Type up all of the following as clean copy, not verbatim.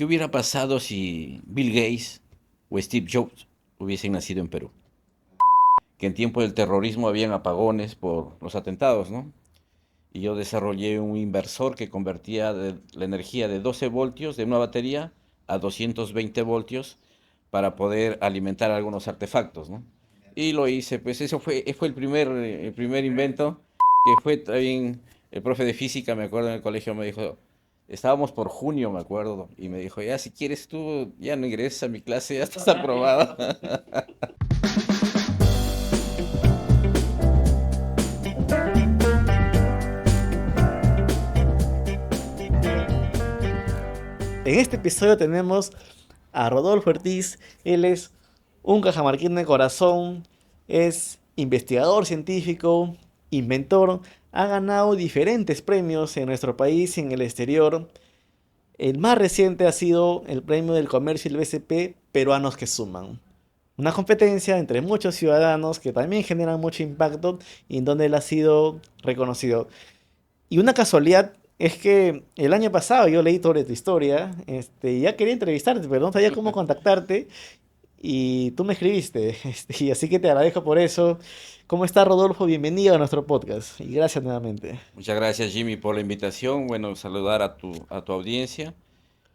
¿Qué hubiera pasado si Bill Gates o Steve Jobs hubiesen nacido en Perú? Que en tiempo del terrorismo habían apagones por los atentados, ¿no? Y yo desarrollé un inversor que convertía la energía de 12 voltios de una batería a 220 voltios para poder alimentar algunos artefactos, ¿no? Y lo hice, pues eso fue el primer invento, que fue también el profe de física, me acuerdo en el colegio, me dijo, estábamos por junio, me acuerdo, y me dijo, ya si quieres tú, ya no ingresas a mi clase, ya estás aprobado. En este episodio tenemos a Rodolfo Ortiz. Él es un cajamarquino de corazón, es investigador científico, inventor, ha ganado diferentes premios en nuestro país y en el exterior. El más reciente ha sido el premio del comercio y el BCP Peruanos que Suman. Una competencia entre muchos ciudadanos que también generan mucho impacto y en donde él ha sido reconocido. Y una casualidad es que el año pasado yo leí sobre tu historia, y ya quería entrevistarte, pero no sabía cómo contactarte y tú me escribiste, y así que te agradezco por eso. ¿Cómo está Rodolfo? Bienvenido a nuestro podcast y gracias nuevamente. Muchas gracias, Jimmy, por la invitación. Bueno, saludar a tu audiencia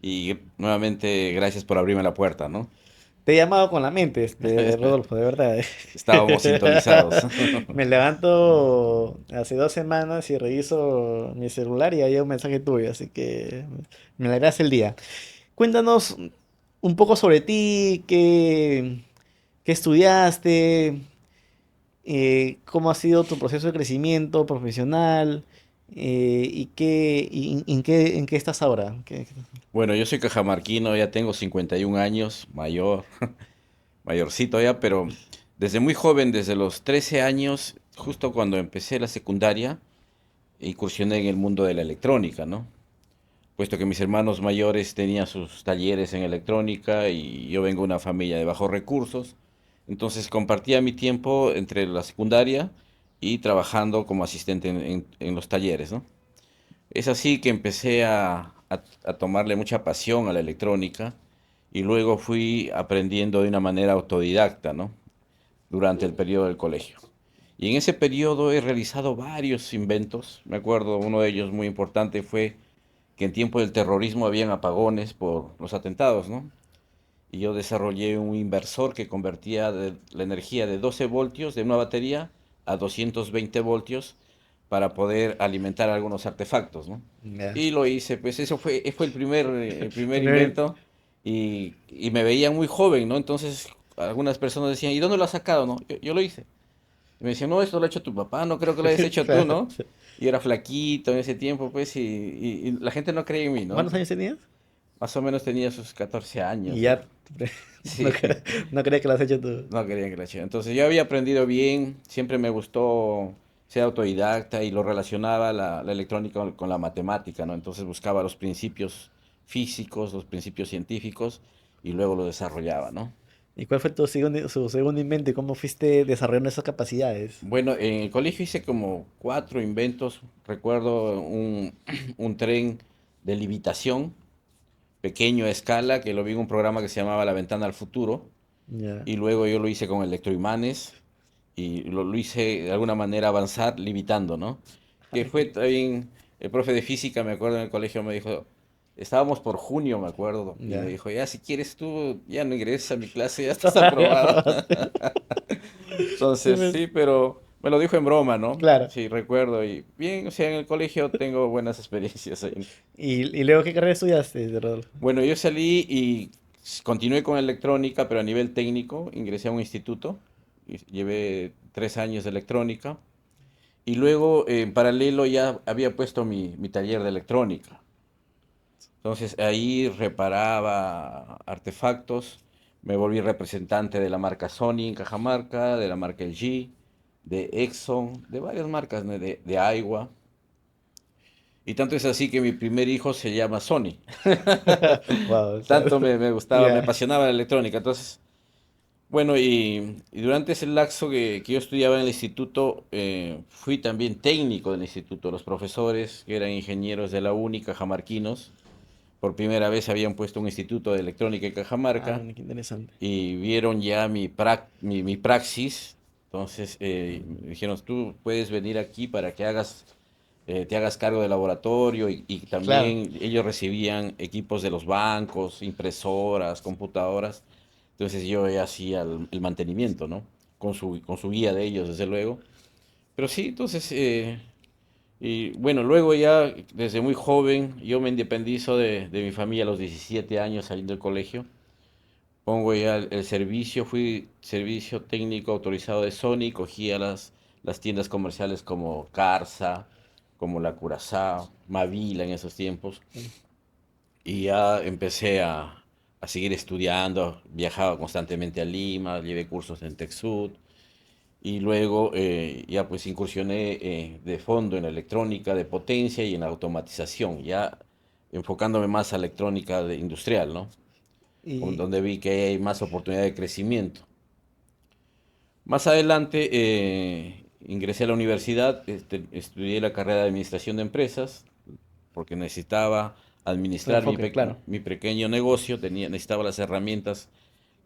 y nuevamente gracias por abrirme la puerta, ¿no? Te he llamado con la mente, Rodolfo, de verdad. Estábamos sintonizados. Me levanto hace 2 semanas y reviso mi celular y hay un mensaje tuyo, así que me alegraste el día. Cuéntanos un poco sobre ti, qué estudiaste, cómo ha sido tu proceso de crecimiento profesional, en qué estás ahora. Bueno, yo soy cajamarquino, ya tengo 51 años, mayorcito ya, pero desde muy joven, desde los 13 años, justo cuando empecé la secundaria, incursioné en el mundo de la electrónica, ¿no? Puesto que mis hermanos mayores tenían sus talleres en electrónica y yo vengo de una familia de bajos recursos, entonces compartía mi tiempo entre la secundaria y trabajando como asistente en los talleres, ¿no? Es así que empecé a tomarle mucha pasión a la electrónica y luego fui aprendiendo de una manera autodidacta, ¿no? Durante el periodo del colegio. Y en ese periodo he realizado varios inventos. Me acuerdo, uno de ellos muy importante fue que en tiempo del terrorismo habían apagones por los atentados, ¿no? Y yo desarrollé un inversor que convertía la energía de 12 voltios de una batería a 220 voltios para poder alimentar algunos artefactos, ¿no? Ya. Y lo hice, pues eso fue el primer Primer- invento y me veían muy joven, ¿no? Entonces algunas personas decían, ¿y dónde lo has sacado, no? Yo lo hice. Y me decían, no, esto lo ha hecho tu papá, no creo que lo hayas hecho tú, Claro. ¿no? Y era flaquito en ese tiempo, pues, y la gente no creía en mí, ¿no? ¿Cuántos años tenías? Más o menos tenía sus 14 Y años, ya no, Sí, no creía que lo has hecho tú. no querían que la hiciera. Entonces yo había aprendido bien, siempre me gustó ser autodidacta y lo relacionaba la electrónica con la matemática, ¿no? Entonces buscaba los principios físicos, los principios científicos y luego lo desarrollaba, ¿no? ¿Y cuál fue su segundo invento y cómo fuiste desarrollando esas capacidades? Bueno, en el colegio hice como 4 inventos. Recuerdo un tren de levitación, pequeño a escala, que lo vi en un programa que se llamaba La Ventana al Futuro. Ya. Y luego yo lo hice con electroimanes y lo hice de alguna manera avanzar limitando, ¿no? Que Ay, fue también el profe de física, me acuerdo en el colegio, me dijo, estábamos por junio, me acuerdo, y me ya. dijo, ya si quieres tú, ya no ingresas a mi clase, ya estás Ya aprobado. aprobaste. Sí, Entonces, sí, pero me lo dijo en broma, ¿no? claro. Sí, recuerdo, y bien, o sea, en el colegio tengo buenas experiencias ahí. ¿Y luego qué carrera estudiaste, Rodolfo? Bueno, yo salí y continué con electrónica, pero a nivel técnico, ingresé a un instituto, y llevé 3 años de electrónica, y luego en paralelo ya había puesto mi taller de electrónica. Entonces ahí reparaba artefactos, me volví representante de la marca Sony en Cajamarca, de la marca LG, de Exxon, de varias marcas, ¿no? de Aiwa. Y tanto es así que mi primer hijo se llama Sony. Wow, Tanto me gustaba, me ya. apasionaba la electrónica. Entonces, bueno, y durante ese lapso que yo estudiaba en el instituto, fui también técnico del instituto. Los profesores, que eran ingenieros de la UNI, cajamarquinos, por primera vez habían puesto un instituto de electrónica en Ah, Cajamarca qué interesante. y vieron ya mi praxis. Entonces me dijeron, tú puedes venir aquí para que te hagas cargo del laboratorio y Claro. también ellos recibían equipos de los bancos, impresoras, computadoras. Entonces yo ya hacía el mantenimiento, ¿no? Con su guía de ellos, desde luego. Pero sí, entonces, y bueno, luego ya desde muy joven yo me independizo de mi familia a los 17 años saliendo del colegio. Pongo ya el servicio, fui servicio técnico autorizado de Sony, cogía las tiendas comerciales como Carsa, como la Curazao, Mavila en esos tiempos, y ya empecé a seguir estudiando, viajaba constantemente a Lima, llevé cursos en TechSud, y luego ya pues incursioné de fondo en la electrónica de potencia y en la automatización, ya enfocándome más a electrónica industrial, ¿no? Y Donde vi que hay más oportunidad de crecimiento. Más adelante ingresé a la universidad, estudié la carrera de administración de empresas, porque necesitaba tu administrar enfoque, claro. mi pequeño negocio, necesitaba las herramientas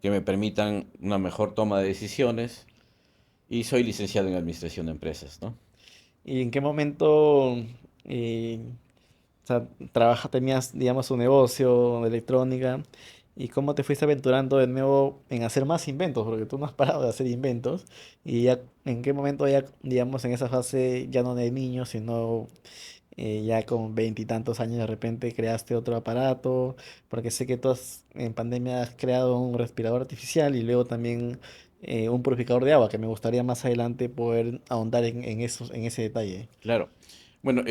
que me permitan una mejor toma de decisiones y soy licenciado en administración de empresas, ¿no? ¿Y en qué momento eh, o sea, tenías, digamos, un negocio de electrónica? ¿Y cómo te fuiste aventurando de nuevo en hacer más inventos? Porque tú no has parado de hacer inventos. ¿Y ya en qué momento ya, digamos, en esa fase ya no de niño, sino ya con veintitantos años de repente creaste otro aparato? Porque sé que en pandemia has creado un respirador artificial y luego también un purificador de agua, que me gustaría más adelante poder ahondar en ese detalle. Claro. Bueno,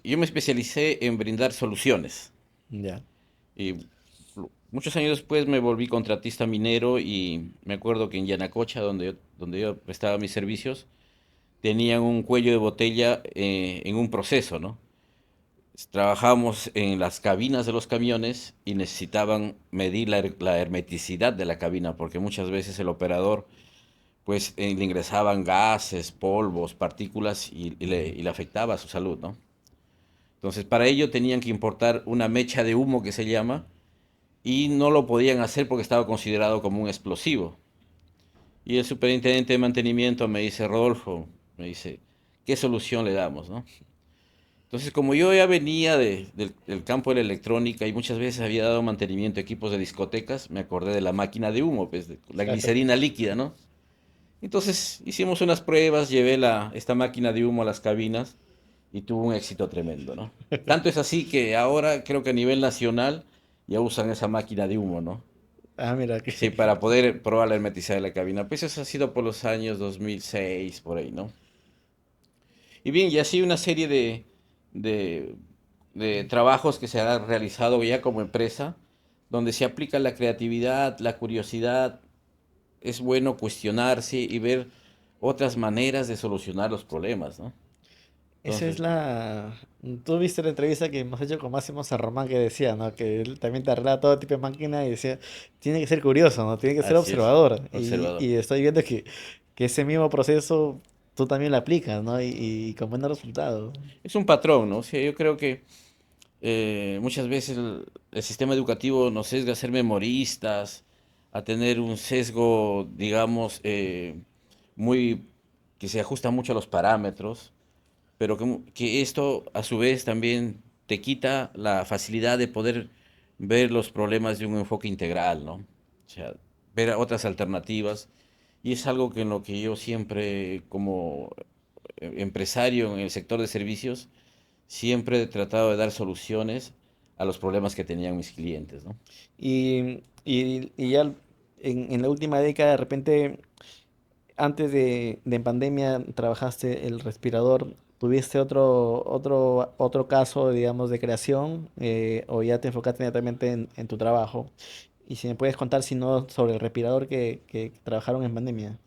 yo me especialicé en brindar soluciones Ya. y muchos años después me volví contratista minero y me acuerdo que en Yanacocha, donde yo prestaba mis servicios, tenían un cuello de botella en un proceso, ¿no? Trabajábamos en las cabinas de los camiones y necesitaban medir la hermeticidad de la cabina, porque muchas veces el operador, pues, le ingresaban gases, polvos, partículas y le afectaba a su salud, ¿no? Entonces, para ello tenían que importar una mecha de humo que se llama y no lo podían hacer porque estaba considerado como un explosivo. Y el superintendente de mantenimiento me dice, Rodolfo, me dice, ¿qué solución le damos, no? Entonces, como yo ya venía del campo de la electrónica y muchas veces había dado mantenimiento a equipos de discotecas, me acordé de la máquina de humo, pues, de la Claro. glicerina líquida, ¿no? Entonces hicimos unas pruebas, llevé esta máquina de humo a las cabinas y tuvo un éxito tremendo, ¿no? Tanto es así que ahora creo que a nivel nacional ya usan esa máquina de humo, ¿no? Ah, mira, Sí, para poder probar la hermeticidad de la cabina. Pues eso ha sido por los años 2006, por ahí, ¿no? Y bien, y así una serie de, de trabajos que se han realizado ya como empresa, donde se aplica la creatividad, la curiosidad. Es bueno cuestionarse y ver otras maneras de solucionar los problemas, ¿no? esa es Entonces, la... Tú viste la entrevista que hemos hecho con Máximo San Román que decía, ¿no? Que él también te arregla todo tipo de máquina y decía, tiene que ser curioso, ¿no? Tiene que ser así es, observador. observador. Y estoy viendo que ese mismo proceso tú también lo aplicas, ¿no? Y con buenos resultados. Es un patrón, ¿no? O sea, yo creo que muchas veces el sistema educativo nos sesga a ser memoristas, a tener un sesgo, digamos, muy que se ajusta mucho a los parámetros, pero que esto a su vez también te quita la facilidad de poder ver los problemas de un enfoque integral, ¿no? O sea, ver otras alternativas. Y es algo que en lo que yo siempre, como empresario en el sector de servicios, siempre he tratado de dar soluciones a los problemas que tenían mis clientes, ¿no? Y ya en la última década, de repente, antes de pandemia, trabajaste el respirador. ¿Tuviste otro caso, digamos, de creación o ya te enfocaste netamente en tu trabajo? Y si me puedes contar, si no, sobre el respirador que trabajaron en pandemia.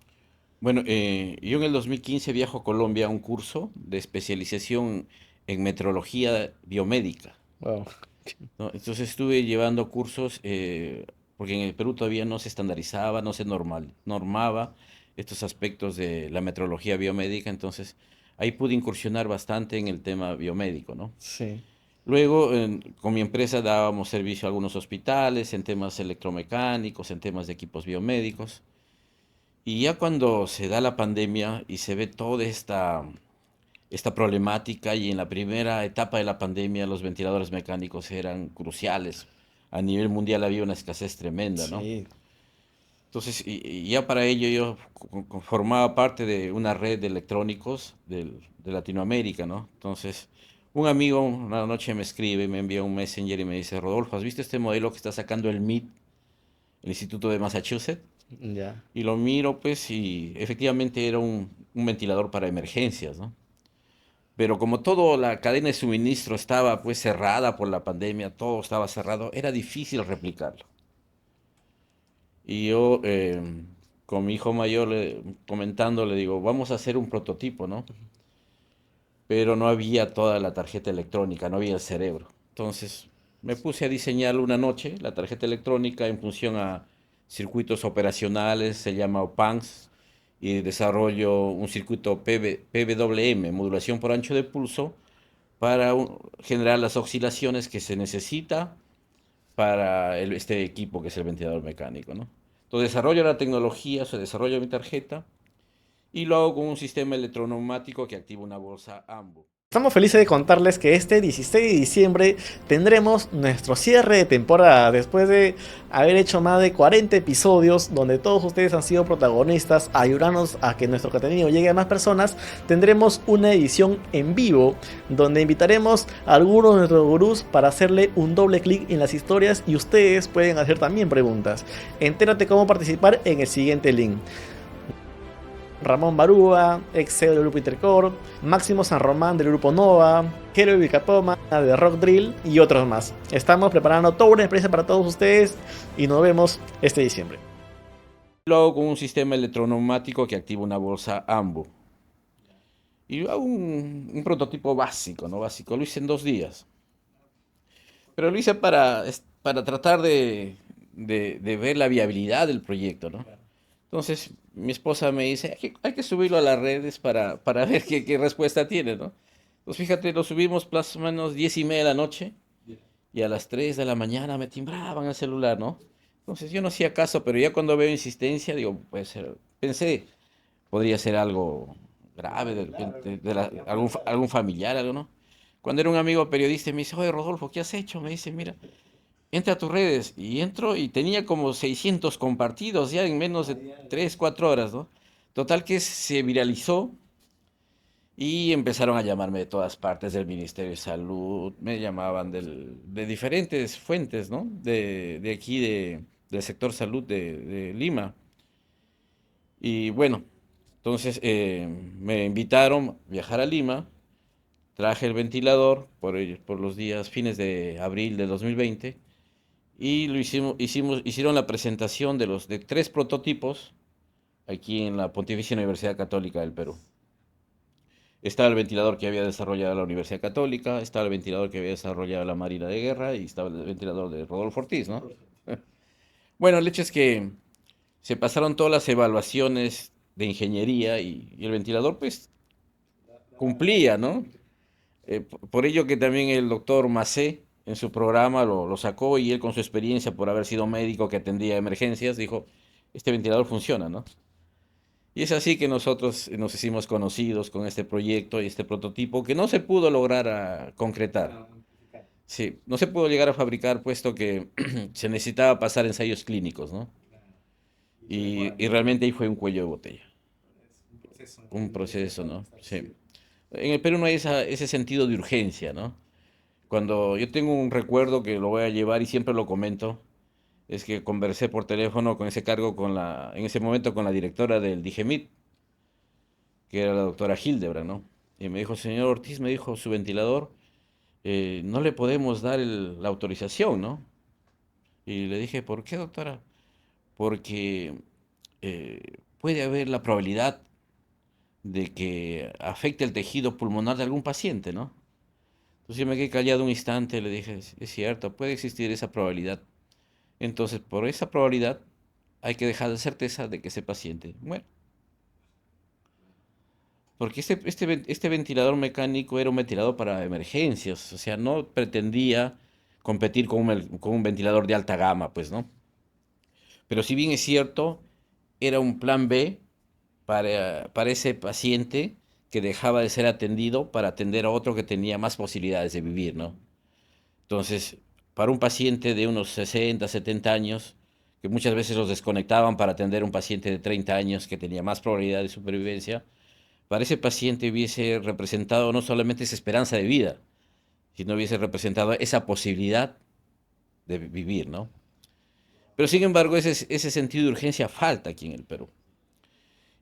Bueno, yo en el 2015 viajo a Colombia a un curso de especialización en metrología biomédica, Wow. ¿no? Entonces estuve llevando cursos, porque en el Perú todavía no se estandarizaba, no se normaba estos aspectos de la metrología biomédica, entonces ahí pude incursionar bastante en el tema biomédico, ¿no? Sí. Luego, con mi empresa dábamos servicio a algunos hospitales en temas electromecánicos, en temas de equipos biomédicos. Y ya cuando se da la pandemia y se ve toda esta problemática y en la primera etapa de la pandemia los ventiladores mecánicos eran cruciales. A nivel mundial había una escasez tremenda, ¿no? Sí. Entonces, y ya para ello yo formaba parte de una red de electrónicos de Latinoamérica, ¿no? Entonces, un amigo una noche me escribe, me envía un messenger y me dice, Rodolfo, ¿has visto este modelo que está sacando el MIT, el Instituto de Massachusetts? Ya. Y lo miro, pues, y efectivamente era un ventilador para emergencias, ¿no? Pero como toda la cadena de suministro estaba, pues, cerrada por la pandemia, todo estaba cerrado, era difícil replicarlo. Y yo, con mi hijo mayor, comentando, le digo, vamos a hacer un prototipo, ¿no? Pero no había toda la tarjeta electrónica, no había el cerebro. Entonces me puse a diseñar una noche la tarjeta electrónica en función a circuitos operacionales, se llama OPANS, y desarrollo un circuito PWM, modulación por ancho de pulso, para generar las oscilaciones que se necesita para este equipo que es el ventilador mecánico, ¿no? Entonces desarrollo la tecnología, se desarrolla mi tarjeta y lo hago con un sistema electroneumático que activa una bolsa AMBO. Estamos felices de contarles que este 16 de diciembre tendremos nuestro cierre de temporada. Después de haber hecho más de 40 episodios donde todos ustedes han sido protagonistas, ayudándonos a que nuestro contenido llegue a más personas, tendremos una edición en vivo donde invitaremos a algunos de nuestros gurús para hacerle un doble clic en las historias y ustedes pueden hacer también preguntas. Entérate cómo participar en el siguiente link. Ramón Barúa, ex CEO del grupo Intercore, Máximo San Román del grupo Nova, Hero Vicapoma de Rock Drill y otros más. Estamos preparando toda una experiencia para todos ustedes y nos vemos este diciembre. Lo hago con un sistema electroneumático que activa una bolsa AMBO. Y hago un prototipo básico, ¿no? Básico. Lo hice en 2 días. Pero lo hice para tratar de ver la viabilidad del proyecto, ¿no? Entonces, mi esposa me dice, hay que subirlo a las redes para ver qué respuesta tiene, ¿no? Pues fíjate, lo subimos más o menos 10:30 de la noche y a las 3 de la mañana me timbraban el celular, ¿no? Entonces yo no hacía caso, pero ya cuando veo insistencia, digo, puede ser, pensé, podría ser algo grave, de repente, algún familiar, algo, ¿no? Cuando era un amigo periodista me dice, oye, Rodolfo, ¿qué has hecho? Me dice, mira, entra a tus redes. Y entro y tenía como 600 compartidos ya en menos de 3 4 horas, ¿no? Total que se viralizó y empezaron a llamarme de todas partes del Ministerio de Salud, me llamaban de diferentes fuentes, ¿no? De aquí, del sector salud de Lima. Y bueno, entonces me invitaron a viajar a Lima, traje el ventilador por los días fines de abril de 2020 y hicieron la presentación de 3 prototipos aquí en la Pontificia Universidad Católica del Perú. Estaba el ventilador que había desarrollado la Universidad Católica, estaba el ventilador que había desarrollado la Marina de Guerra y estaba el ventilador de Rodolfo Ortiz, ¿no? Bueno, el hecho es que se pasaron todas las evaluaciones de ingeniería y el ventilador pues cumplía, ¿no? Por ello que también el doctor Macé en su programa lo sacó y él con su experiencia por haber sido médico que atendía emergencias dijo, este ventilador funciona, ¿no? Y es así que nosotros nos hicimos conocidos con este proyecto y este prototipo que no se pudo lograr concretar. Sí, no se pudo llegar a fabricar puesto que se necesitaba pasar ensayos clínicos, ¿no? Y realmente ahí fue un cuello de botella, un proceso, ¿no? Sí. En el Perú no hay ese sentido de urgencia, ¿no? Cuando yo tengo un recuerdo que lo voy a llevar y siempre lo comento, es que conversé por teléfono con ese cargo en ese momento con la directora del DIGEMIT, que era la doctora Hildebrand, ¿no? Y me dijo, señor Ortiz, me dijo, su ventilador, no le podemos dar la autorización, ¿no? Y le dije, ¿por qué, doctora? Porque puede haber la probabilidad de que afecte el tejido pulmonar de algún paciente, ¿no? Entonces yo me quedé callado un instante, le dije, es cierto, puede existir esa probabilidad. Entonces, por esa probabilidad, hay que dejar de certeza de que ese paciente muere. Porque este ventilador mecánico era un ventilador para emergencias, o sea, no pretendía competir con un ventilador de alta gama, pues, ¿no? Pero si bien es cierto, era un plan B para ese paciente que dejaba de ser atendido para atender a otro que tenía más posibilidades de vivir, ¿no? Entonces, para un paciente de unos 60, 70 años, que muchas veces los desconectaban para atender a un paciente de 30 años que tenía más probabilidad de supervivencia, para ese paciente hubiese representado no solamente esa esperanza de vida, sino hubiese representado esa posibilidad de vivir, ¿no? Pero sin embargo, ese sentido de urgencia falta aquí en el Perú.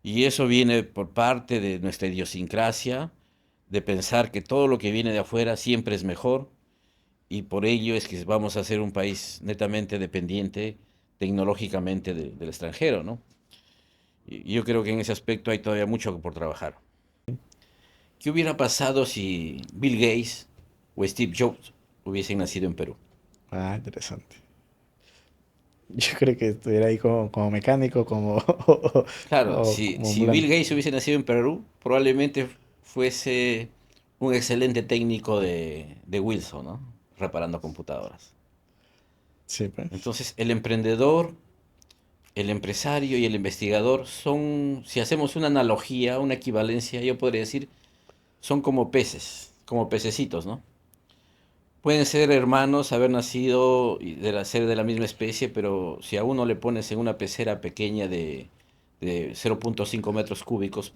Y eso viene por parte de nuestra idiosincrasia, de pensar que todo lo que viene de afuera siempre es mejor, y por ello es que vamos a ser un país netamente dependiente tecnológicamente del extranjero, ¿no? Y yo creo que en ese aspecto hay todavía mucho por trabajar. ¿Qué hubiera pasado si Bill Gates o Steve Jobs hubiesen nacido en Perú? Ah, interesante. Yo creo que estuviera ahí como mecánico, Claro, o como si Bill ambulante. Gates hubiese nacido en Perú, probablemente fuese un excelente técnico de Wilson, ¿no? Reparando computadoras. Sí, pues. Entonces, el emprendedor, el empresario y el investigador son, si hacemos una analogía, una equivalencia, yo podría decir, son como peces, como pececitos, ¿no? Pueden ser hermanos, haber nacido y ser de la misma especie, pero si a uno le pones en una pecera pequeña de 0,5 metros cúbicos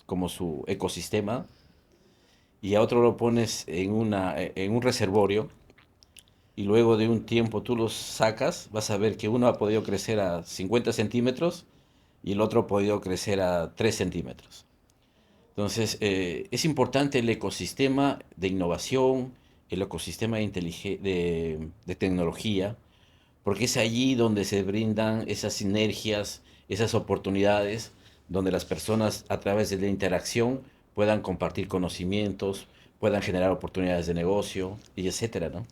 como su ecosistema, y a otro lo pones en un reservorio, y luego de un tiempo tú los sacas, vas a ver que uno ha podido crecer a 50 centímetros y el otro ha podido crecer a 3 centímetros. Entonces, es importante el ecosistema de innovación, el ecosistema de tecnología, porque es allí donde se brindan esas sinergias, esas oportunidades, donde las personas a través de la interacción puedan compartir conocimientos, puedan generar oportunidades de negocio, y etcétera, ¿no?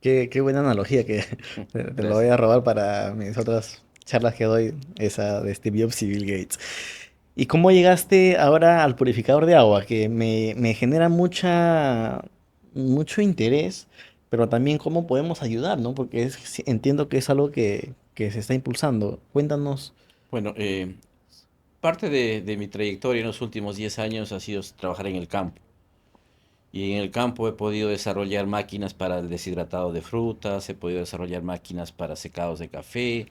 Qué buena analogía que te lo voy Gracias. a robar para mis otras charlas que doy, esa de Steve Jobs y Bill Gates. ¿Y cómo llegaste ahora al purificador de agua? Que me genera mucho interés, pero también cómo podemos ayudar, ¿no? Porque sí, entiendo que es algo que se está impulsando. Cuéntanos. Bueno, parte de mi trayectoria en los últimos 10 años ha sido trabajar en el campo. Y en el campo he podido desarrollar máquinas para el deshidratado de frutas, he podido desarrollar máquinas para secados de café,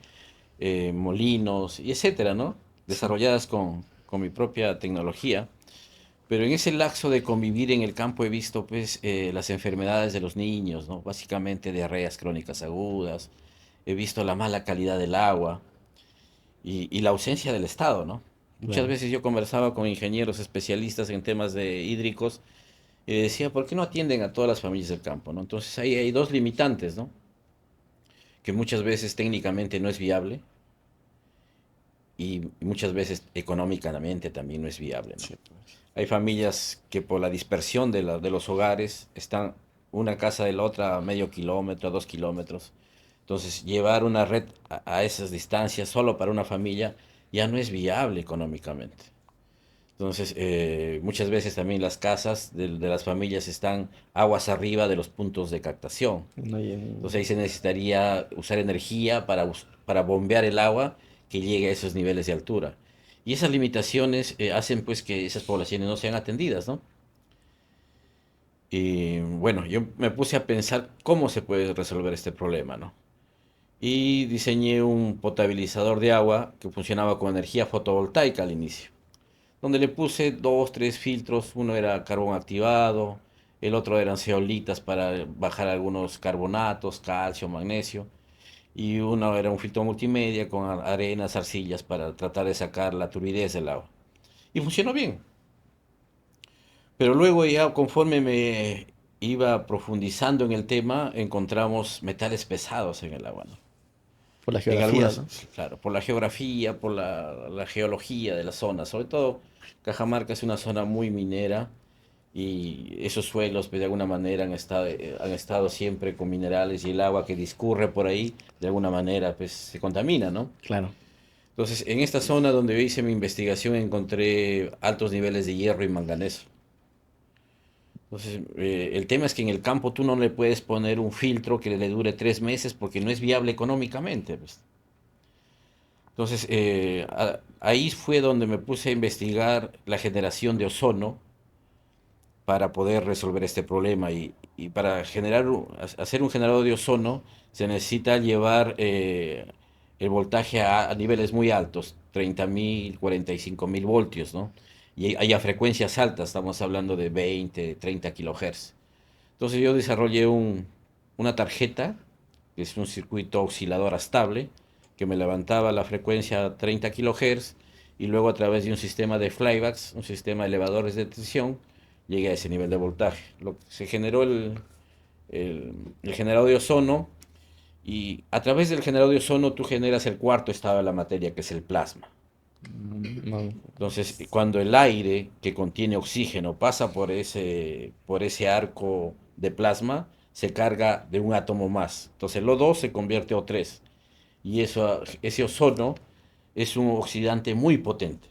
molinos, y etcétera, ¿no? Sí. Desarrolladas con mi propia tecnología. Pero en ese lapso de convivir en el campo he visto, pues, las enfermedades de los niños, ¿no? Básicamente diarreas crónicas agudas, he visto la mala calidad del agua y la ausencia del Estado, ¿no? Muchas Claro. veces yo conversaba con ingenieros especialistas en temas de hídricos y decía, ¿por qué no atienden a todas las familias del campo, ¿no? Entonces ahí hay dos limitantes, ¿no? Que muchas veces técnicamente no es viable y muchas veces económicamente también no es viable, ¿no? Sí, pues. Hay familias que por la dispersión de los hogares están una casa de la otra a medio kilómetro, a 2 kilómetros. Entonces, llevar una red a esas distancias solo para una familia ya no es viable económicamente. Entonces, muchas veces también las casas de las familias están aguas arriba de los puntos de captación. No hay Entonces, ahí se necesitaría usar energía para bombear el agua que llegue a esos niveles de altura. Y esas limitaciones hacen pues que esas poblaciones no sean atendidas, ¿no? Y bueno, yo me puse a pensar cómo se puede resolver este problema, ¿no? Y diseñé un potabilizador de agua que funcionaba con energía fotovoltaica al inicio, donde le puse dos, tres filtros. Uno era carbón activado, el otro eran zeolitas para bajar algunos carbonatos, calcio, magnesio, y uno era un filtro multimedia con arenas, arcillas para tratar de sacar la turbidez del agua. Y funcionó bien. Pero luego ya conforme me iba profundizando en el tema, encontramos metales pesados en el agua, ¿no? por la En geografía, algunas, ¿no? claro, por la geografía, por la geología de la zona. Sobre todo, Cajamarca es una zona muy minera y esos suelos, pues, de alguna manera han estado siempre con minerales y el agua que discurre por ahí, de alguna manera, pues se contamina, ¿no? Claro. Entonces, en esta zona donde yo hice mi investigación encontré altos niveles de hierro y manganeso. Entonces, el tema es que en el campo tú no le puedes poner un filtro que le dure 3 meses porque no es viable económicamente, pues. Entonces, ahí fue donde me puse a investigar la generación de ozono para poder resolver este problema. Y para hacer un generador de ozono se necesita llevar el voltaje a niveles muy altos, 30.000, 45.000 voltios, ¿no? Y hay a frecuencias altas, estamos hablando de 20, 30 kilohertz. Entonces yo desarrollé una tarjeta, que es un circuito oscilador estable, que me levantaba la frecuencia a 30 kilohertz y luego a través de un sistema de flybacks, un sistema de elevadores de tensión, llegué a ese nivel de voltaje. Se generó el generador de ozono y a través del generador de ozono tú generas el cuarto estado de la materia, que es el plasma. No. Entonces, cuando el aire que contiene oxígeno pasa por ese arco de plasma, se carga de un átomo más. Entonces, el O2 se convierte en O3. Y ese ozono es un oxidante muy potente.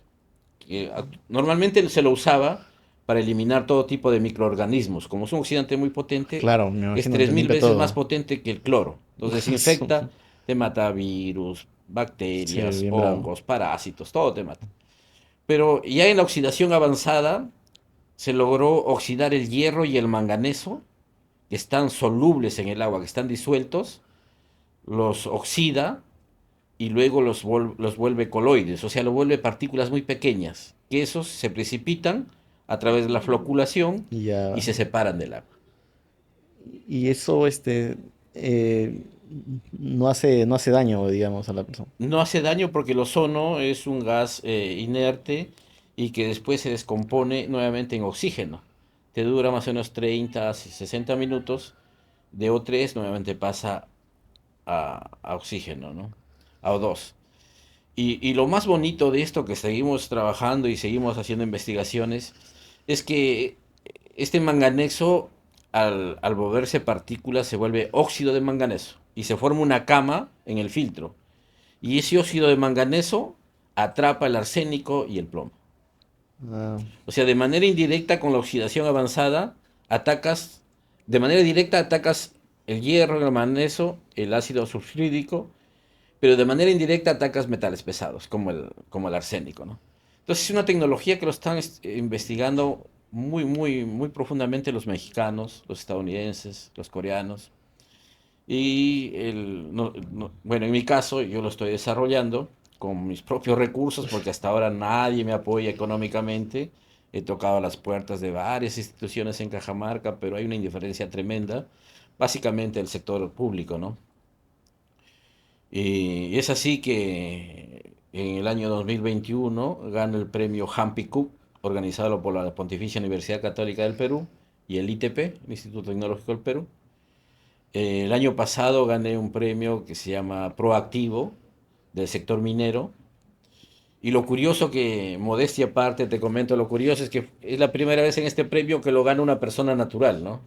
Normalmente se lo usaba para eliminar todo tipo de microorganismos. Como es un oxidante muy potente, Claro, me es imagino tres que mil limpia veces más todo. potente que el cloro. Entonces desinfecta, te mata virus, Sí, bacterias, bien bravo. hongos, parásitos, todo te mata. Pero ya en la oxidación avanzada se logró oxidar el hierro y el manganeso, que están solubles en el agua, que están disueltos, los oxida y luego los vuelve coloides, o sea, lo vuelve partículas muy pequeñas, que esos se precipitan a través de la floculación Y y ya. se separan del agua. Y eso, eh, no hace daño, digamos, a la persona. No hace daño porque el ozono es un gas inerte y que después se descompone nuevamente en oxígeno. Te dura más o menos 30 a 60 minutos. De O3 nuevamente pasa a oxígeno, ¿no? A O2. Y lo más bonito de esto que seguimos trabajando y seguimos haciendo investigaciones es que este manganeso, al volverse partículas, se vuelve óxido de manganeso y se forma una cama en el filtro. Y ese óxido de manganeso atrapa el arsénico y el plomo. Ah, O sea, de manera indirecta, con la oxidación avanzada, atacas, de manera directa atacas el hierro, el manganeso, el ácido sulfúrico, pero de manera indirecta atacas metales pesados, como el arsénico, ¿no? Entonces es una tecnología que lo están investigando muy, muy, muy profundamente los mexicanos, los estadounidenses, los coreanos. Y bueno, en mi caso yo lo estoy desarrollando con mis propios recursos porque hasta ahora nadie me apoya económicamente. He tocado las puertas de varias instituciones en Cajamarca, pero hay una indiferencia tremenda, básicamente el sector público, ¿no? Y es así que en el año 2021 gana el premio Humpy Cup, organizado por la Pontificia Universidad Católica del Perú y el ITP, el Instituto Tecnológico del Perú. El año pasado gané un premio que se llama Proactivo del sector minero. Y lo curioso que, modestia aparte, te comento, lo curioso es que es la primera vez en este premio que lo gana una persona natural, ¿no?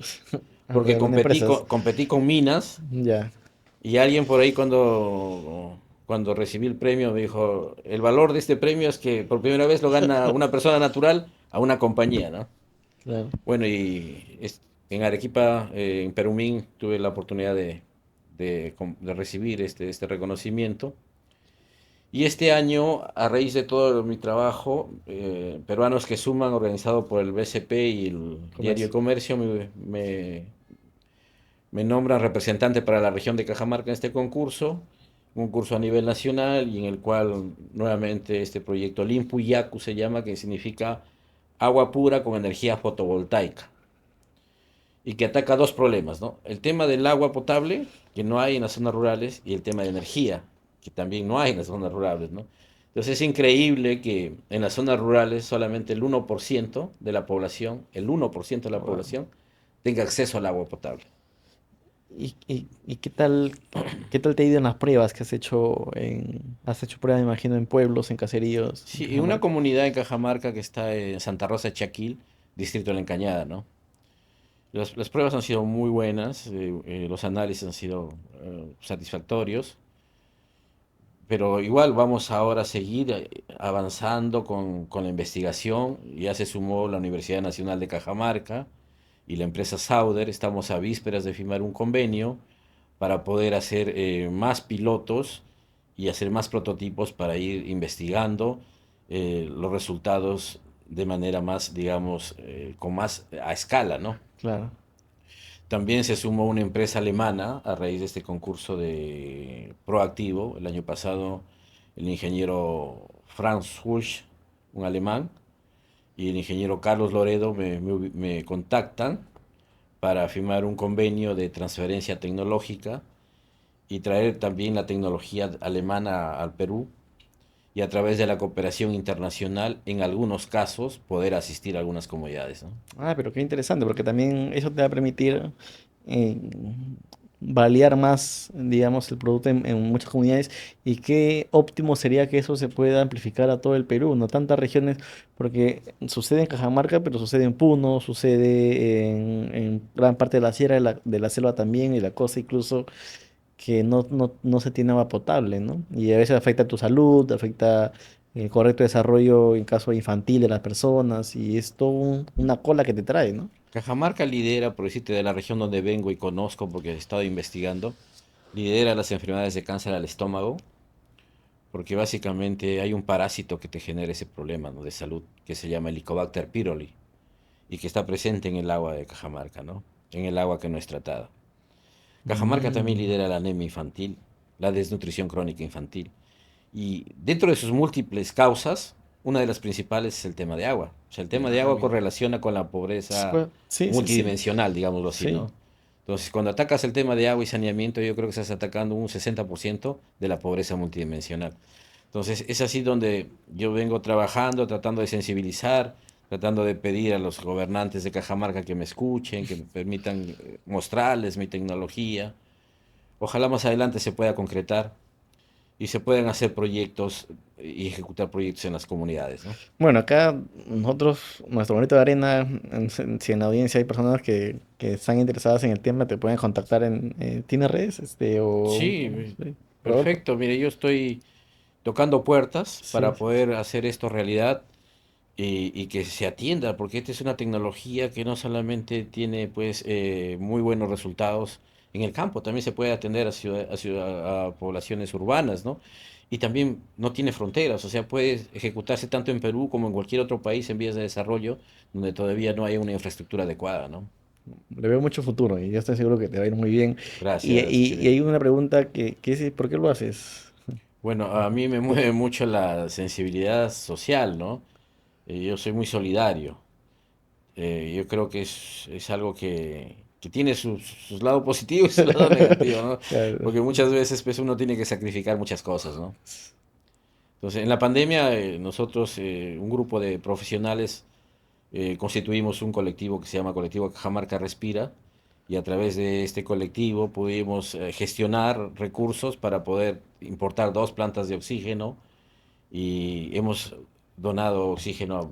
Porque de las empresas. competí con minas Ya, y alguien por ahí cuando recibí el premio me dijo, el valor de este premio es que por primera vez lo gana una persona natural a una compañía, ¿no? claro. Bueno, en Arequipa, en Perumín, tuve la oportunidad de recibir este reconocimiento. Y este año, a raíz de todo mi trabajo, Peruanos que Suman, organizado por el BCP y el Diario Comercio. de Comercio, me nombran representante para la región de Cajamarca en este concurso, un curso a nivel nacional y en el cual nuevamente este proyecto Limpuyacu se llama, que significa agua pura con energía fotovoltaica y que ataca dos problemas, ¿no? El tema del agua potable, que no hay en las zonas rurales, y el tema de energía, que también no hay en las zonas rurales, ¿no? Entonces es increíble que en las zonas rurales solamente el 1% de la población, el 1% de la Wow. población, tenga acceso al agua potable. ¿Y qué tal te ha ido en las pruebas que has hecho has hecho pruebas, me imagino, en pueblos, en caseríos, en Sí, en una Cajamarca? comunidad en Cajamarca que está en Santa Rosa de Chaquil, distrito de La Encañada, ¿no? Las pruebas han sido muy buenas, los análisis han sido satisfactorios. pero igual vamos ahora a seguir avanzando con la investigación. Ya se sumó la Universidad Nacional de Cajamarca y la empresa Sauder. Estamos a vísperas de firmar un convenio para poder hacer más pilotos y hacer más prototipos para ir investigando los resultados de manera más, digamos, con más a escala, ¿no? Claro. También se sumó una empresa alemana a raíz de este concurso de proactivo. El año pasado el ingeniero Franz Husch, un alemán, y el ingeniero Carlos Loredo me contactan para firmar un convenio de transferencia tecnológica y traer también la tecnología alemana al Perú y a través de la cooperación internacional, en algunos casos, poder asistir a algunas comunidades, ¿no? Ah, pero qué interesante, porque también eso te va a permitir eh, validar más, digamos, el producto en muchas comunidades y qué óptimo sería que eso se pueda amplificar a todo el Perú, no tantas regiones, porque sucede en Cajamarca, pero sucede en Puno, sucede en gran parte de la sierra, de la selva también, y la costa incluso, que no se tiene agua potable, ¿no? Y a veces afecta tu salud, afecta el correcto desarrollo en caso infantil de las personas, y es todo una cola que te trae, ¿no? Cajamarca lidera, por decirte, de la región donde vengo y conozco porque he estado investigando, lidera las enfermedades de cáncer al estómago, porque básicamente hay un parásito que te genera ese problema, ¿no?, de salud, que se llama Helicobacter pylori, y que está presente en el agua de Cajamarca, ¿no? En el agua que no es tratada. Cajamarca también Mm. lidera la anemia infantil, la desnutrición crónica infantil. Y dentro de sus múltiples causas, una de las principales es el tema de agua. O sea, el tema de Ah, agua mira. correlaciona con la Sí, pobreza sí, sí. multidimensional, digámoslo así, Sí. ¿no? Entonces, cuando atacas el tema de agua y saneamiento, yo creo que estás atacando un 60% de la pobreza multidimensional. Entonces, es así donde yo vengo trabajando, tratando de sensibilizar, tratando de pedir a los gobernantes de Cajamarca que me escuchen, que me permitan mostrarles mi tecnología. Ojalá más adelante se pueda concretar y se puedan hacer proyectos y ejecutar proyectos en las comunidades, ¿no? Bueno, acá nosotros, nuestro bonito de arena, si en la audiencia hay personas que están interesadas en el tema, te pueden contactar ¿tiene redes? Sí, Sí, Rodolfo. perfecto. Mire, yo estoy tocando puertas Sí, para sí, sí. poder hacer esto realidad y que se atienda, porque esta es una tecnología que no solamente tiene pues muy buenos resultados en el campo, también se puede atender a poblaciones urbanas, ¿no? Y también no tiene fronteras, o sea, puede ejecutarse tanto en Perú como en cualquier otro país en vías de desarrollo donde todavía no hay una infraestructura adecuada, ¿no? Le veo mucho futuro y yo estoy seguro que te va a ir muy bien. Gracias, Y Kevin. hay una pregunta que es, ¿por qué lo haces? Bueno, a mí me mueve mucho la sensibilidad social, ¿no? Yo soy muy solidario. Yo creo que es algo que tiene sus lados positivos y su lado negativo, ¿no? Claro. Porque muchas veces pues, uno tiene que sacrificar muchas cosas, ¿no? Entonces, en la pandemia, nosotros, un grupo de profesionales, constituimos un colectivo que se llama Colectivo Cajamarca Respira, y a través de este colectivo pudimos gestionar recursos para poder importar 2 plantas de oxígeno y hemos donado oxígeno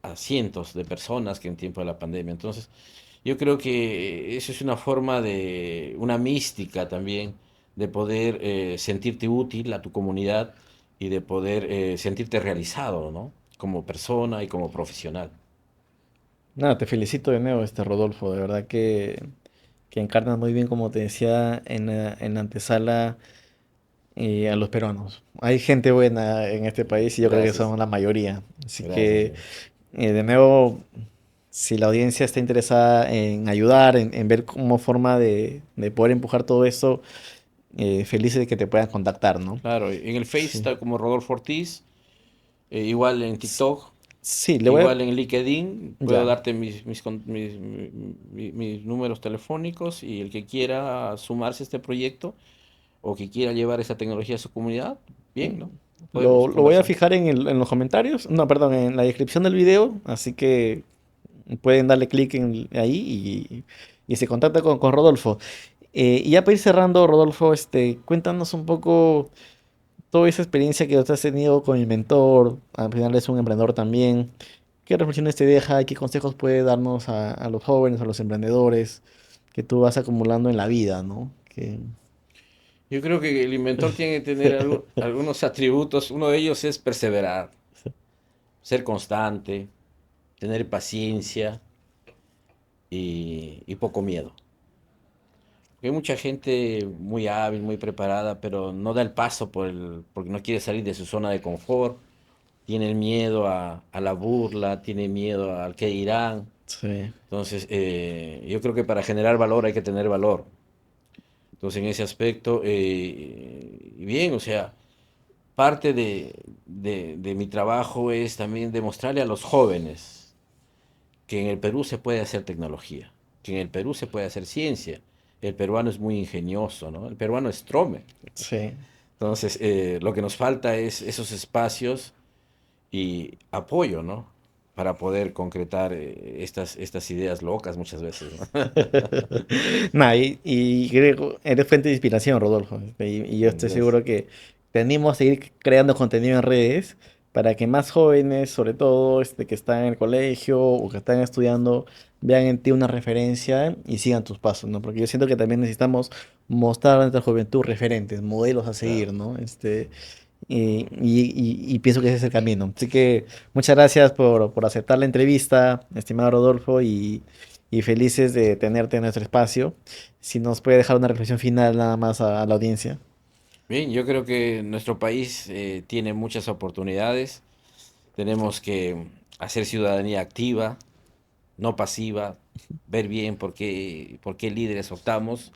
a cientos de personas que en tiempo de la pandemia. Entonces, yo creo que eso es una forma de, una mística también, de poder sentirte útil a tu comunidad y de poder sentirte realizado, ¿no? Como persona y como profesional. Nada, te felicito de nuevo, Rodolfo. De verdad que encarnas muy bien, como te decía en la antesala, a los peruanos. Hay gente buena en este país y yo creo que Gracias, son la mayoría. Así gracias. que, de nuevo, si la audiencia está interesada en ayudar, en ver cómo forma de poder empujar todo esto, felices de que te puedan contactar, ¿no? Claro, en el Face Sí. está como Rodolfo Ortiz, igual en S- TikTok, Sí, le voy a... igual en LinkedIn, puedo Ya. darte mis números telefónicos y el que quiera sumarse a este proyecto o que quiera llevar esa tecnología a su comunidad, bien, ¿no? Podemos Lo voy a conversar. fijar en los comentarios, no, perdón, en la descripción del video, así que pueden darle clic ahí y se contacta con Rodolfo. Y ya para ir cerrando, Rodolfo, cuéntanos un poco toda esa experiencia que has tenido con el mentor, al final es un emprendedor también. ¿Qué reflexiones te deja y qué consejos puede darnos a los jóvenes, a los emprendedores que tú vas acumulando en la vida, ¿no? Que... Yo creo que el inventor tiene que tener algunos atributos. Uno de ellos es perseverar, ser constante, tener paciencia y poco miedo. Hay mucha gente muy hábil, muy preparada, pero no da el paso porque no quiere salir de su zona de confort, tiene miedo a la burla, tiene miedo al que dirán. Sí. Entonces, yo creo que para generar valor hay que tener valor. Entonces, en ese aspecto, y bien, o sea, parte de mi trabajo es también demostrarle a los jóvenes que en el Perú se puede hacer tecnología, que en el Perú se puede hacer ciencia. El peruano es muy ingenioso, ¿no? El peruano es trome. Sí. Entonces, lo que nos falta es esos espacios y apoyo, ¿no? Para poder concretar estas ideas locas muchas veces, ¿no? Nah, y creo que eres fuente de inspiración, Rodolfo. Y yo estoy Gracias. seguro que te animo a seguir creando contenido en redes para que más jóvenes, sobre todo que están en el colegio o que están estudiando, vean en ti una referencia y sigan tus pasos, ¿no? Porque yo siento que también necesitamos mostrar a nuestra juventud referentes, modelos a Claro. seguir, ¿no? Y pienso que ese es el camino. Así que muchas gracias por aceptar la entrevista, estimado Rodolfo, y felices de tenerte en nuestro espacio. Si nos puede dejar una reflexión final nada más a la audiencia. Bien, yo creo que nuestro país tiene muchas oportunidades. Tenemos que hacer ciudadanía activa, no pasiva, ver bien por qué líderes optamos,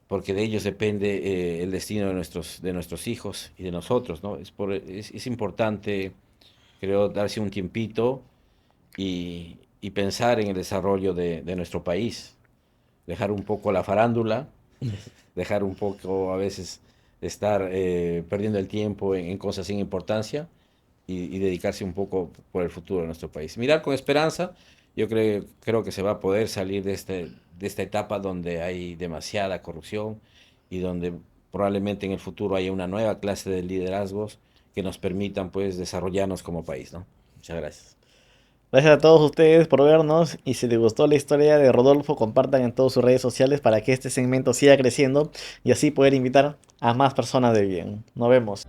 porque de ellos depende el destino de nuestros hijos y de nosotros, ¿no? Es importante, creo, darse un tiempito y pensar en el desarrollo de nuestro país, dejar un poco la farándula, dejar un poco a veces estar perdiendo el tiempo en cosas sin importancia y dedicarse un poco por el futuro de nuestro país. Mirar con esperanza, creo que se va a poder salir de esta etapa donde hay demasiada corrupción y donde probablemente en el futuro haya una nueva clase de liderazgos que nos permitan pues desarrollarnos como país, ¿no? Muchas gracias. Gracias a todos ustedes por vernos y si les gustó la historia de Rodolfo, compartan en todas sus redes sociales para que este segmento siga creciendo y así poder invitar a más personas de bien. Nos vemos.